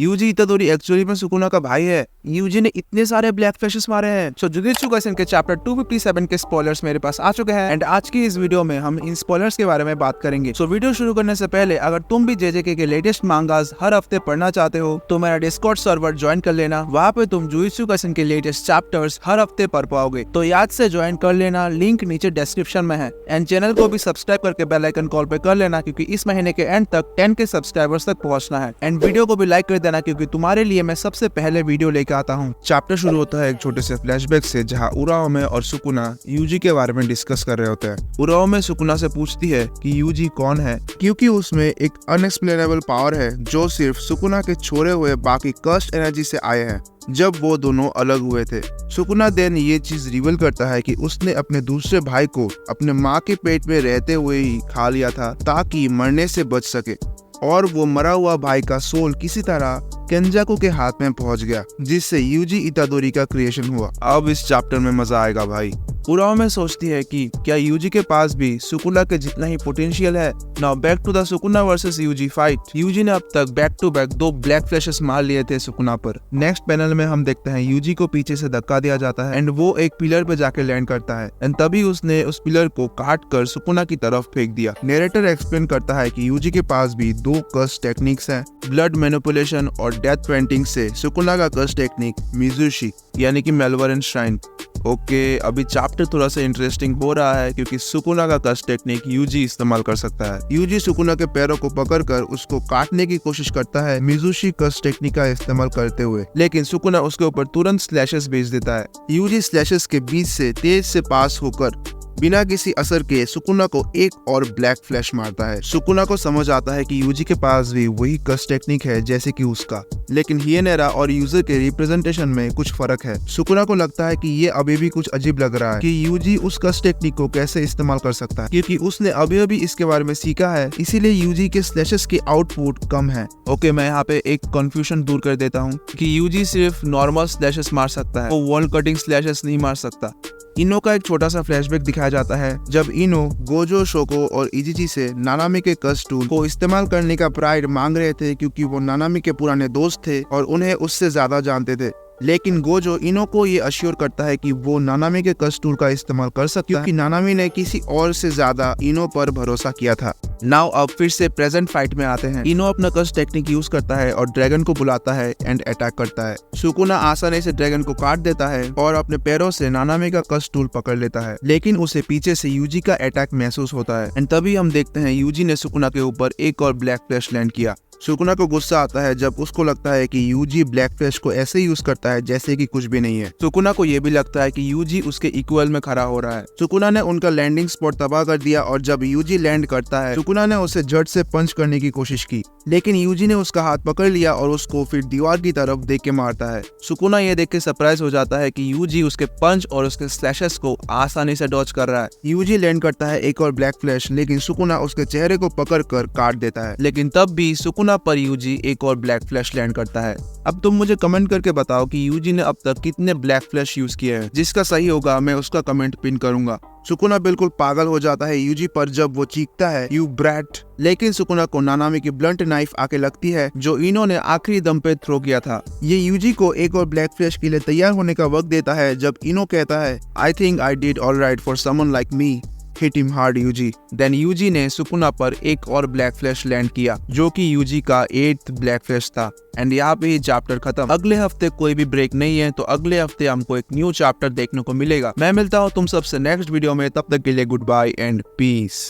UG इतादोरी actually में Sukuna का भाई है। यूजी ने इतने सारे ब्लैक फ्लैशेस मारे हैं। सो जुजुत्सु काइसेन के चैप्टर 257 के स्पॉयलर्स मेरे पास आ चुके हैं एंड आज की इस वीडियो में हम इन स्पॉयलर्स के बारे में बात करेंगे। सो वीडियो शुरू करने से पहले अगर तुम भी जेजेके के लेटेस्ट मांगास हर हफ्ते पढ़ना चाहते हो तो मेरा डिस्कॉर्ड सर्वर ज्वाइन कर लेना। वहाँ पे तुम जुजुत्सु काइसेन के लेटेस्ट चैप्टर्स हर हफ्ते पढ़ पाओगे, तो याद से ज्वाइन कर लेना। लिंक नीचे डिस्क्रिप्शन में है एंड चैनल को भी सब्सक्राइब करके बेल आइकन कॉल पे कर लेना क्योंकि इस महीने के एंड तक 10 के सब्सक्राइबर्स तक पहुंचना है। एंड वीडियो को भी लाइक कर देना क्योंकि तुम्हारे लिए मैं सबसे पहले वीडियो लेकर आता हूँ। चैप्टर शुरू होता है एक छोटे से फ्लैशबैक से जहाँ उराओमे और सुकुना यूजी के बारे में डिस्कस कर रहे होते हैं। उराओमे सुकुना से पूछती है कि यूजी कौन है, क्योंकि उसमें एक अनएक्सप्लेनेबल पावर है जो सिर्फ सुकुना के छोड़े हुए बाकी कर्स्ट एनर्जी से आए हैं जब वो दोनों अलग हुए थे। सुकुना देन ये चीज रिवील करता है कि उसने अपने दूसरे भाई को अपने माँ के पेट में रहते हुए ही खा लिया था ताकि मरने से बच सके, और वो मरा हुआ भाई का सोल किसी तरह केंजाकू के हाथ में पहुंच गया जिससे यूजी इतादोरी का क्रिएशन हुआ। अब इस चैप्टर में मजा आएगा भाई। उराओमे सोचती है कि क्या यूजी के पास भी सुकुना के जितना ही पोटेंशियल है। Now back to the Sukuna versus Yuji fight. Yuji ने अब तक back to back 2 black flashes मार लिए थे सुकुना पर। नेक्स्ट पैनल में हम देखते हैं यूजी को पीछे से धक्का दिया जाता है एंड वो एक पिलर पे जाके लैंड करता है एंड तभी उसने उस पिलर को काट कर सुकुना की तरफ फेंक दिया। नरेटर एक्सप्लेन करता है कि यूजी के पास भी 2 कर्स टेक्निक्स हैं, ब्लड मैनिपुलेशन और डेथ पेंटिंग से सुकुना का कर्स टेक्निक मिजुशी यानी कि मेलवरेंट श्राइन। ओके, अभी चैप्टर थोड़ा सा इंटरेस्टिंग हो रहा है क्योंकि सुकुना का कर्स टेक्निक यूजी इस्तेमाल कर सकता है। यूजी सुकुना के पैरों को पकड़कर उसको काटने की कोशिश करता है मिजुशी कर्स टेक्निक का इस्तेमाल करते हुए, लेकिन सुकुना उसके ऊपर तुरंत स्लैशेस भेज देता है। यूजी स्लैशेस के बीच से तेज से पास होकर बिना किसी असर के सुकुना को एक और ब्लैक फ्लैश मारता है। सुकुना को समझ आता है कि यूजी के पास भी वही कर्स टेक्निक है जैसे कि उसका, लेकिन हियनेरा और यूजर के रिप्रेजेंटेशन में कुछ फर्क है। सुकुना को लगता है कि ये अभी भी कुछ अजीब लग रहा है कि यूजी उस कर्स टेक्निक को कैसे इस्तेमाल कर सकता है, क्योंकि उसने अभी अभी इसके बारे में सीखा है, इसीलिए यूजी के स्लैशेस की आउटपुट कम है। ओके, मैं यहाँ पे एक कंफ्यूजन दूर कर देता हूँ कि यूजी सिर्फ नॉर्मल स्लैशेस मार सकता है, वो वॉल कटिंग स्लैशेस नहीं मार सकता। इनो का एक छोटा सा फ्लैशबैक दिखाया जाता है जब इनो गोजो, शोको और इजिची से नानामी के कर्स टूल को इस्तेमाल करने का प्राइड मांग रहे थे क्योंकि वो नानामी के पुराने दोस्त थे और उन्हें उससे ज्यादा जानते थे। लेकिन गोजो इनो को ये अश्योर करता है कि वो नानामी के कर्स टूल का इस्तेमाल कर सकता है क्योंकि नानामी ने किसी और से ज्यादा इनो पर भरोसा किया था। नाउ अब फिर से प्रेजेंट फाइट में आते हैं। इनो अपना कर्स टेक्निक यूज करता है और ड्रैगन को बुलाता है एंड अटैक करता है। सुकुना आसानी से ड्रैगन को काट देता है और अपने पैरों से नानामी का कर्स टूल पकड़ लेता है, लेकिन उसे पीछे से यूजी का अटैक महसूस होता है एंड तभी हम देखते हैं यूजी ने सुकुना के ऊपर एक और ब्लैक फ्लैश लैंड किया। सुकुना को गुस्सा आता है जब उसको लगता है कि यूजी ब्लैक फ्लैश को ऐसे यूज करता है जैसे कि कुछ भी नहीं है। सुकुना को ये भी लगता है कि यूजी उसके इक्वल में खड़ा हो रहा है। सुकुना ने उनका लैंडिंग स्पॉट तबाह कर दिया और जब यूजी लैंड करता है सुकुना ने उसे झट से पंच करने की कोशिश की, लेकिन यूजी ने उसका हाथ पकड़ लिया और उसको फिर दीवार की तरफ देख के मारता है। सुकुना ये देख के सरप्राइज हो जाता है कि यूजी उसके पंच और उसके स्लैशेस को आसानी से डॉज कर रहा है। यूजी लैंड करता है एक और ब्लैक फ्लैश, लेकिन सुकुना उसके चेहरे को पकड़ कर काट देता है, लेकिन तब भी सुकुना पर यूजी एक और ब्लैक फ्लैश लैंड करता है। अब तुम मुझे कमेंट करके बताओ कि यूजी ने अब तक कितने ब्लैक फ्लैश यूज किए हैं। जिसका सही होगा मैं उसका कमेंट पिन करूंगा। सुकुना बिल्कुल पागल हो जाता है यूजी पर जब वो चीखता है यू ब्रैट, लेकिन सुकुना को नानामी की ब्लंट नाइफ आके लगती है जो इनो ने आखिरी दम पे थ्रो किया था। ये यूजी को एक और ब्लैक फ्लैश के लिए तैयार होने का वक्त देता है जब इनो कहता है I think I did alright for someone like me, hit him hard Yuji. Then Yuji ने सुकुना पर एक और ब्लैक फ्लैश लैंड किया जो कि यूजी का 8th ब्लैक फ्लैश था एंड यहाँ पे ही चैप्टर खत्म। अगले हफ्ते कोई भी ब्रेक नहीं है, तो अगले हफ्ते हमको एक न्यू चैप्टर देखने को मिलेगा। मैं मिलता हूँ तुम सबसे नेक्स्ट वीडियो में, तब तक के लिए गुड बाय एंड पीस।